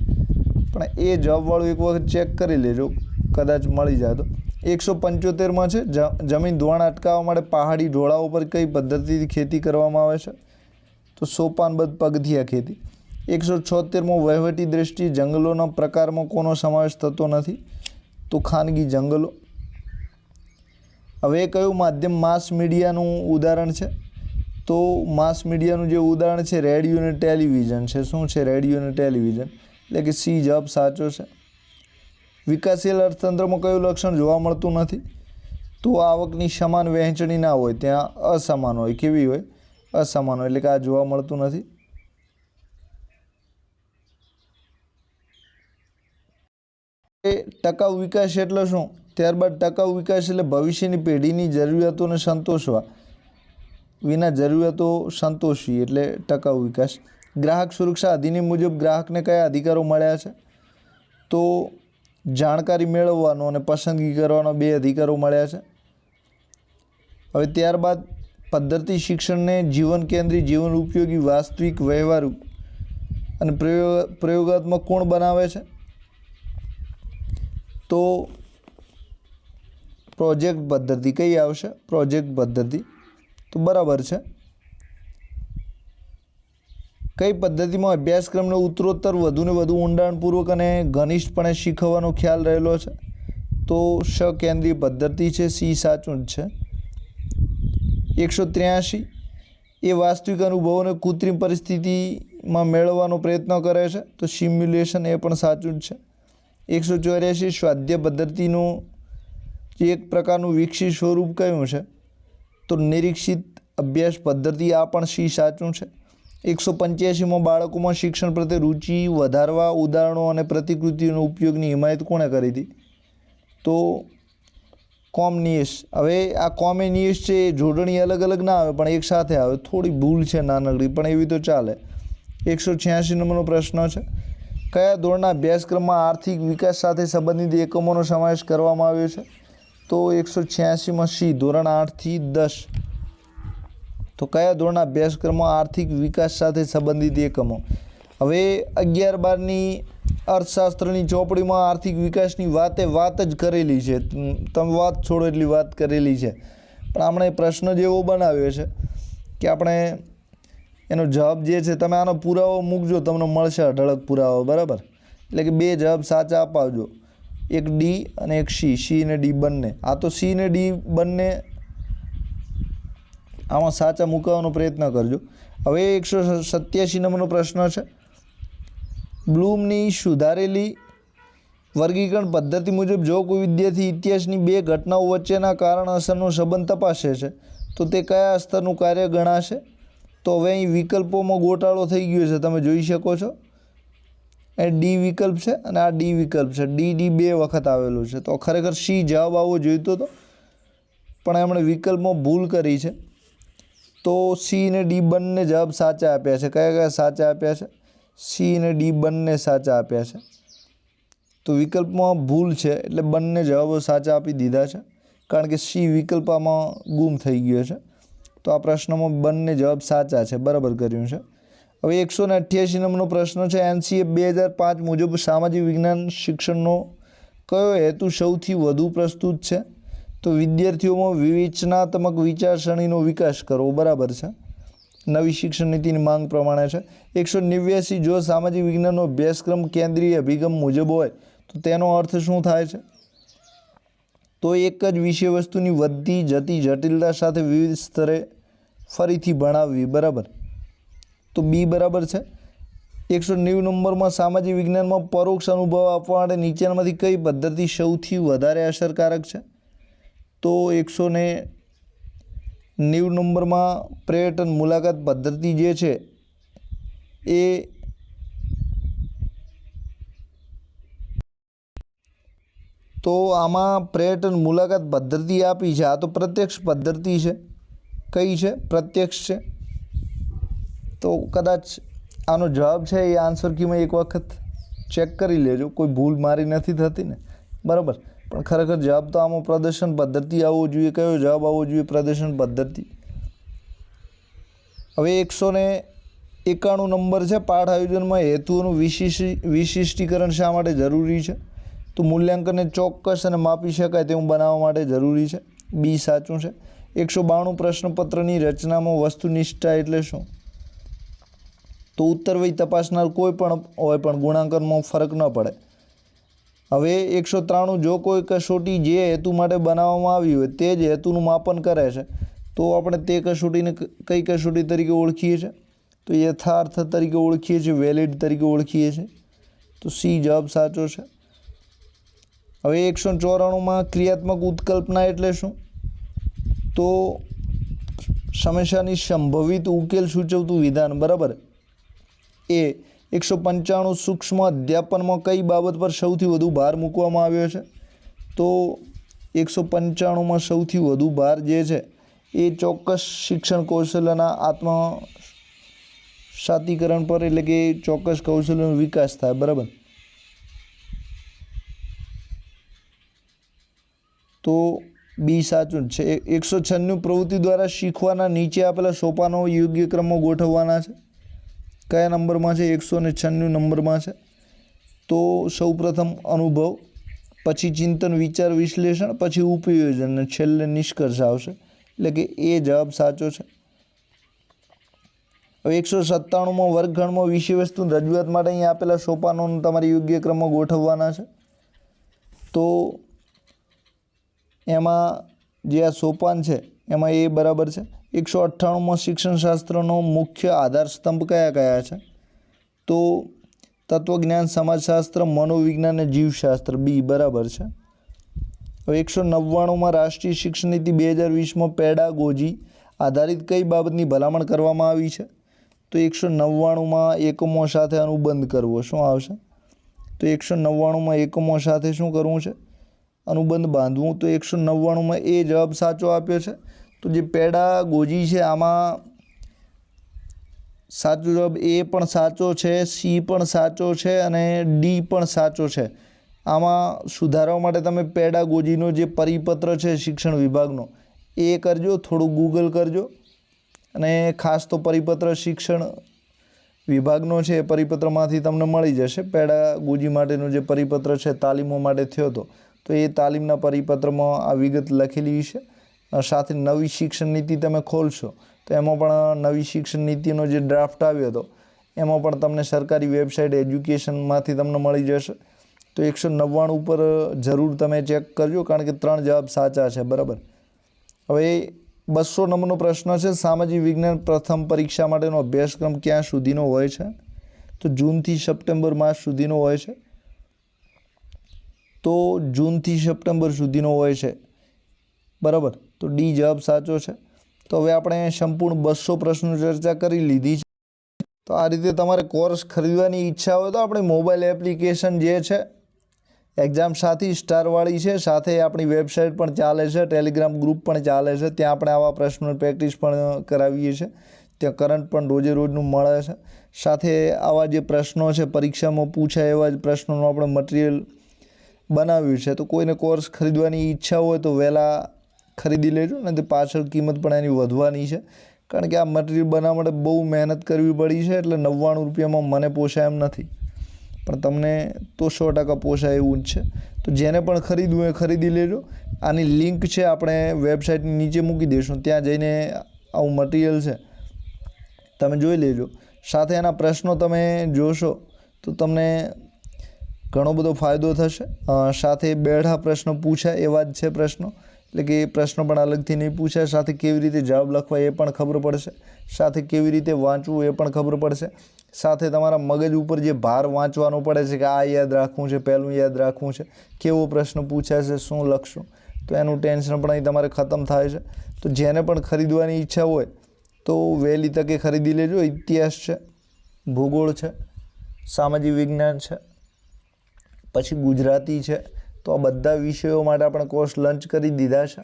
પણ એ જવાબવાળું એક વખત ચેક કરી લેજો, કદાચ મળી જાય તો. 175માં છે. જમીન ધોવાણ અટકાવવા માટે પહાડી ઢોળાવ પર કઈ પદ્ધતિથી ખેતી કરવામાં આવે છે? તો સોપાનબદ્ધ પગથિયા ખેતી. 176માં વહીવટી દ્રષ્ટિએ જંગલોના પ્રકારમાં કોનો સમાવેશ થતો નથી? તો ખાનગી જંગલો. હવે કયું માધ્યમ માસ મીડિયાનું ઉદાહરણ છે? તો માસ મીડિયાનું જે ઉદાહરણ છે રેડિયો અને ટેલિવિઝન છે. શું છે? રેડિયો અને ટેલિવિઝન. એટલે કે સી જવાબ સાચો છે. વિકાસશીલ અર્થતંત્રમાં કયું લક્ષણ જોવા મળતું નથી? તો આવકની સમાન વહેંચણી ના હોય, ત્યાં અસમાન હોય. કેવી હોય? અસમાન હોય, એટલે કે આ જોવા મળતું નથી. ટકાઉ વિકાસ એટલે શું? ત્યારબાદ ટકાઉ વિકાસ એટલે ભવિષ્યની પેઢીની જરૂરિયાતોને સંતોષવા વિના જરૂરિયાતો સંતોષવી એટલે ટકાઉ વિકાસ. ગ્રાહક સુરક્ષા અધિનિયમ મુજબ ગ્રાહકને કયા અધિકારો મળ્યા છે? તો જાણકારી મેળવવાનો અને પસંદગી કરવાનો 2 અધિકારો મળ્યા છે. હવે ત્યારબાદ પદ્ધતિ શિક્ષણને જીવન કેન્દ્રી, જીવન ઉપયોગી, વાસ્તવિક, વ્યવહારુ અને પ્રયોગાત્મક કોણ બનાવે છે? તો પ્રોજેક્ટ પદ્ધતિ. કઈ આવશે? પ્રોજેક્ટ પદ્ધતિ. તો બરાબર છે. કઈ પદ્ધતિમાં અભ્યાસક્રમને ઉત્તરોત્તર વધુને વધુ ઊંડાણપૂર્વક અને ઘનિષ્ઠપણે શીખવવાનો ખ્યાલ રહેલો છે? તો સકેન્દ્રીય પદ્ધતિ છે. સી સાચું જ છે. 183 એ વાસ્તવિક અનુભવોને કૃત્રિમ પરિસ્થિતિમાં મેળવવાનો પ્રયત્ન કરે છે? તો સિમ્યુલેશન. એ પણ સાચું જ છે. 184 સ્વાધ્યાય પદ્ધતિનું જે એક પ્રકારનું વિકસિત સ્વરૂપ કયું છે? તો નિરીક્ષિત અભ્યાસ પદ્ધતિ. આ પણ સી સાચું છે. 185માં બાળકોમાં શિક્ષણ પ્રત્યે રુચિ વધારવા ઉદાહરણો અને પ્રતિકૃતિઓનો ઉપયોગની હિમાયત કોણે કરી હતી? તો કોમનિયસ. હવે આ કોમનિયસ છે એ જોડણી અલગ અલગ ના આવે પણ એક સાથે આવે. થોડી ભૂલ છે નાનકડી, પણ એવી તો ચાલે. 186 નંબરનો પ્રશ્ન છે. કયા ધોરણના અભ્યાસક્રમમાં આર્થિક વિકાસ સાથે સંબંધિત એકમોનો સમાવેશ કરવામાં આવ્યો છે? તો 186માં સી, ધોરણ 8 થી 10. તો કયા ધોરણના અભ્યાસક્રમમાં આર્થિક વિકાસ સાથે સંબંધિત એકમો? હવે 11-12ની અર્થશાસ્ત્રની ચોપડીમાં આર્થિક વિકાસની વાત જ કરેલી છે. તમે વાત છોડો એટલી વાત કરેલી છે, પણ આપણે પ્રશ્ન જેવો બનાવ્યો છે કે આપણે એનો જવાબ જે છે તમે આનો પુરાવો મૂકજો, તમને મળશે અઢળક પુરાવો, બરાબર. એટલે કે 2 જવાબ સાચા અપાવજો, એક ડી અને એક સી ને ડી બંને. આ તો સી ને ડી બંને આમાં સાચા મૂકવાનો પ્રયત્ન કરજો. હવે 187 નંબરનો પ્રશ્ન છે. બ્લૂમની સુધારેલી વર્ગીકરણ પદ્ધતિ મુજબ જો કોઈ વિદ્યાર્થી ઇતિહાસની 2 ઘટનાઓ વચ્ચેના કારણ અસરનો સંબંધ તપાસે છે તો તે કયા સ્તરનું કાર્ય ગણાશે? તો હવે અહીં વિકલ્પોમાં ગોટાળો થઈ ગયો છે, તમે જોઈ શકો છો. એ ડી વિકલ્પ છે અને આ ડી વિકલ્પ છે. ડી 2 વખત આવેલું છે, તો ખરેખર સી જવાબ આવવો જોઈતો હતો, પણ એમણે વિકલ્પમાં ભૂલ કરી છે. તો સી ને ડી બંને જવાબ સાચા આપ્યા છે. કયા કયા સાચા આપ્યા છે? સી અને ડી બંને સાચા આપ્યા છે. તો વિકલ્પમાં ભૂલ છે એટલે બંને જવાબો સાચા આપી દીધા છે, કારણ કે સી વિકલ્પ આમાં ગુમ થઈ ગયો છે. તો આ પ્રશ્નમાં બંને જવાબ સાચા છે, બરાબર કર્યું છે. હવે 188 નંબરનો પ્રશ્ન છે. NCA 2005 મુજબ સામાજિક વિજ્ઞાન શિક્ષણનો કયો હેતુ સૌથી વધુ પ્રસ્તુત છે? તો વિદ્યાર્થીઓમાં વિવેચનાત્મક વિચારસરણીનો વિકાસ કરવો, બરાબર છે. નવી શિક્ષણ નીતિની માંગ પ્રમાણે છે. 189 જો સામાજિક વિજ્ઞાનનો અભ્યાસક્રમ કેન્દ્રીય અભિગમ મુજબ હોય તો તેનો અર્થ શું થાય છે? તો એક જ વિષય વસ્તુની વધતી જતી જટિલતા સાથે વિવિધ સ્તરે ફરીથી ભણાવવી, બરાબર. તો બી બરાબર છે. 190 નંબરમાં સામાજિક વિજ્ઞાનમાં પરોક્ષ અનુભવ આપવા માટે નીચેનામાંથી કઈ પદ્ધતિ સૌથી વધારે અસરકારક છે? તો 190 નંબરમાં પર્યટન મુલાકાત પદ્ધતિ જે છે એ તો આમાં પર્યટન મુલાકાત પદ્ધતિ આપી છે. આ તો પ્રત્યક્ષ પદ્ધતિ છે. કઈ છે? પ્રત્યક્ષ છે. તો કદાચ આનો જવાબ છે એ આન્સર કીમાં એક વખત ચેક કરી લેજો, કોઈ ભૂલ મારી નથી થતી ને, બરાબર. પણ ખરેખર જવાબ તો આમાં પ્રદર્શન પદ્ધતિ આવવો જોઈએ. કયો જવાબ આવવો જોઈએ? પ્રદર્શન પદ્ધતિ. હવે 191 નંબર છે. પાઠ આયોજનમાં હેતુઓનું વિશિષ્ટીકરણ શા માટે જરૂરી છે? તો મૂલ્યાંકનને ચોક્કસ અને માપી શકાય તેવું બનાવવા માટે જરૂરી છે. બી સાચું છે. 192 પ્રશ્નપત્રની રચનામાં વસ્તુનિષ્ઠતા એટલે શું? તો ઉત્તરવહી તપાસનાર કોઈ પણ હોય પણ ગુણાંકનમાં ફરક ન પડે. હવે 193 જો કોઈ કસોટી જે હેતુ માટે બનાવવામાં આવી હોય તે જ હેતુનું માપન કરે છે તો આપણે તે કસોટીને કઈ કસોટી તરીકે ઓળખીએ છીએ? તો યથાર્થ તરીકે ઓળખીએ છીએ, વેલિડ તરીકે ઓળખીએ છીએ. તો સી જવાબ સાચો છે. હવે 194માં ક્રિયાત્મક ઉત્કલ્પના એટલે શું? તો સમસ્યાની સંભવિત ઉકેલ સૂચવતું વિધાન, બરાબર. એ 195 સૂક્ષ્મ અધ્યાપનમાં કઈ બાબત પર સૌથી વધુ ભાર મૂકવામાં આવ્યો છે? તો 195માં સૌથી વધુ ભાર જે છે એ ચોક્કસ શિક્ષણ કૌશલ્યના આત્મસાતીકરણ પર, એટલે કે ચોક્કસ કૌશલ્યનો વિકાસ થાય, બરાબર. તો બી સાચું જ છે. 196 પ્રવૃત્તિ દ્વારા શીખવાના નીચે આપેલા સોપાનો યોગ્ય ક્રમમાં ગોઠવવાના છે. કયા નંબરમાં છે? 196 નંબરમાં છે. તો સૌપ્રથમ અનુભવ, પછી ચિંતન, વિચાર, વિશ્લેષણ, પછી ઉપયોજન અને છેલ્લે નિષ્કર્ષ આવશે. એટલે કે એ જવાબ સાચો છે. હવે 197માં વર્ગખંડમાં વિષય વસ્તુ રજૂઆત માટે અહીં આપેલા સોપાનોને તમારે યોગ્ય ક્રમમાં ગોઠવવાના છે. તો એમાં જે આ સોપાન છે એમાં એ બરાબર છે. 198માં શિક્ષણશાસ્ત્રનો મુખ્ય આધારસ્તંભ કયા કયા છે? તો તત્વજ્ઞાન, સમાજશાસ્ત્ર, મનોવિજ્ઞાન અને જીવશાસ્ત્ર. બી બરાબર છે. હવે 199માં રાષ્ટ્રીય શિક્ષણ નીતિ 2020માં પેડાગોજી આધારિત કઈ બાબતની ભલામણ કરવામાં આવી છે? તો 199માં એકમો સાથે અનુબંધ કરવો. શું આવશે? તો 199માં એકમો સાથે શું કરવું છે? અનુબંધ બાંધવું. તો 199માં એ જવાબ સાચો આપ્યો છે. તો જે પેડાગોજી છે આમાં સાચો જવાબ એ પણ સાચો છે, સી પણ સાચો છે અને ડી પણ સાચો છે. આમાં સુધારવા માટે તમે પેડાગોજીનો જે પરિપત્ર છે શિક્ષણ વિભાગનો એ કરજો, થોડું ગૂગલ કરજો, અને ખાસ તો પરિપત્ર શિક્ષણ વિભાગનો છે એ પરિપત્રમાંથી તમને મળી જશે. પેડાગોજી માટેનો જે પરિપત્ર છે તાલીમો માટે થયો હતો, તો એ તાલીમના પરિપત્રમાં આ વિગત લખેલી છે. સાથે નવી શિક્ષણ નીતિ તમે ખોલશો તો એમાં પણ નવી શિક્ષણ નીતિનો જે ડ્રાફ્ટ આવ્યો હતો એમાં પણ તમને સરકારી વેબસાઇટ એજ્યુકેશનમાંથી તમને મળી જશે. તો 199 ઉપર જરૂર તમે ચેક કરજો, કારણ કે 3 જવાબ સાચા છે. બરાબર. હવે 200 નંબરનો પ્રશ્ન છે, સામાજિક વિજ્ઞાન પ્રથમ પરીક્ષા માટેનો અભ્યાસક્રમ ક્યાં સુધીનો હોય છે? તો જૂનથી સપ્ટેમ્બર માસ સુધીનો હોય છે. તો જૂનથી સપ્ટેમ્બર સુધીનો હોય છે. બરાબર. તો ડી જવાબ સાચો છે. તો હવે આપણે સંપૂર્ણ 200 પ્રશ્નો ચર્ચા કરી લીધી છે. તો આ રીતે તમારે કોર્સ ખરીદવાની ઈચ્છા હોય તો આપણી મોબાઈલ એપ્લિકેશન જે છે એક્ઝામ સાથી સ્ટારવાળી છે, સાથે આપણી વેબસાઇટ પણ ચાલે છે, ટેલિગ્રામ ગ્રુપ પણ ચાલે છે. ત્યાં આપણે આવા પ્રશ્નોની પ્રેક્ટિસ પણ કરાવીએ છીએ. ત્યાં કરંટ પણ રોજે રોજનું મળે છે. સાથે આવા જે પ્રશ્નો છે પરીક્ષામાં પૂછાય એવા જ પ્રશ્નોનું આપણે મટીરિયલ બનાવ્યું છે. તો કોઈને કોર્સ ખરીદવાની ઈચ્છા હોય તો વહેલા ખરીદી લેજો, ને તે પાછળ કિંમત પણ એની વધવાની છે, કારણ કે આ મટીરિયલ બનાવવા માટે બહુ મહેનત કરવી પડી છે. એટલે 99 રૂપિયામાં મને પોસાય એમ નથી, પણ તમને તો 100% પોસાય એવું જ છે. તો જેને પણ ખરીદવું એ ખરીદી લેજો. આની લિંક છે આપણે વેબસાઇટની નીચે મૂકી દઈશું, ત્યાં જઈને આવું મટીરિયલ છે તમે જોઈ લેજો. સાથે એના પ્રશ્નો તમે જોશો તો તમને ઘણો બધો ફાયદો થશે. સાથે બેઠા પ્રશ્નો પૂછાય એવા જ છે પ્રશ્નો, એટલે કે એ પ્રશ્નો પણ અલગથી નહીં પૂછાય. સાથે કેવી રીતે જવાબ લખવા એ પણ ખબર પડશે, સાથે કેવી રીતે વાંચવું એ પણ ખબર પડશે. સાથે તમારા મગજ ઉપર જે ભાર વાંચવાનો પડે છે કે આ યાદ રાખવું છે, પહેલું યાદ રાખવું છે, કેવો પ્રશ્ન પૂછાય છે, શું લખશું, તો એનું ટેન્શન પણ અહીં તમારે ખતમ થાય છે. તો જેને પણ ખરીદવાની ઈચ્છા હોય તો વહેલી તકે ખરીદી લેજો. ઇતિહાસ છે, ભૂગોળ છે, સામાજિક વિજ્ઞાન છે, પછી ગુજરાતી છે. તો આ બધા વિષયો માટે આપણે કોર્સ લોન્ચ કરી દીધા છે.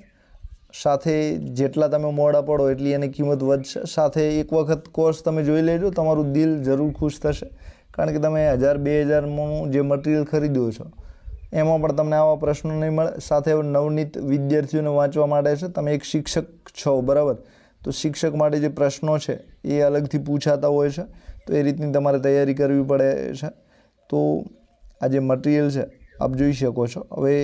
સાથે જેટલા તમે મોડા પડો એટલી એની કિંમત વધશે. સાથે એક વખત કોર્સ તમે જોઈ લેજો, તમારું દિલ જરૂર ખુશ થશે, કારણ કે તમે 1000-2000નું જે મટીરિયલ ખરીદ્યો છો એમાં પણ તમને આવા પ્રશ્નો નહીં મળે. સાથે નવનીત વિદ્યાર્થીઓને વાંચવા માટે છે. તમે એક શિક્ષક છો, બરાબર, તો શિક્ષક માટે જે પ્રશ્નો છે એ અલગથી પૂછાતા હોય છે, તો એ રીતની તમારે તૈયારી કરવી પડે છે. તો આ જે મટીરિયલ છે આપ જોઈ શકો છો. હવે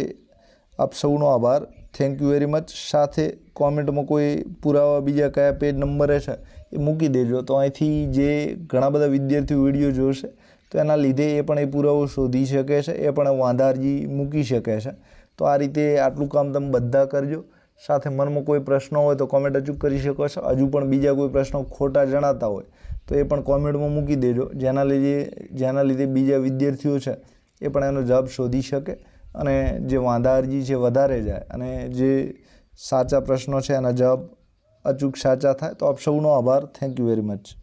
આપ સૌનો આભાર. Thank you very much. સાથે કોમેન્ટમાં કોઈ પુરાવા બીજા કયા પેજ નંબરે છે એ મૂકી દેજો, તો અહીંથી જે ઘણા બધા વિદ્યાર્થીઓ વિડીયો જોશે તો એના લીધે એ પણ એ પુરાવો શોધી શકે છે, એ પણ વાંધા અરજી મૂકી શકે છે. તો આ રીતે આટલું કામ તમે બધા કરજો. સાથે મનમાં કોઈ પ્રશ્ન હોય તો કોમેન્ટ અચૂક કરી શકો છો. હજુ પણ બીજા કોઈ પ્રશ્નો ખોટા જણાતા હોય તો એ પણ કોમેન્ટમાં મૂકી દેજો, જેના લીધે બીજા વિદ્યાર્થીઓ છે એ પણ એનો જવાબ શોધી શકે અને જે વાંધા અરજી છે વધારે જાય અને જે સાચા પ્રશ્નો છે એના જવાબ અચૂક સાચા થાય. તો આપ સૌનો આભાર. Thank you very much.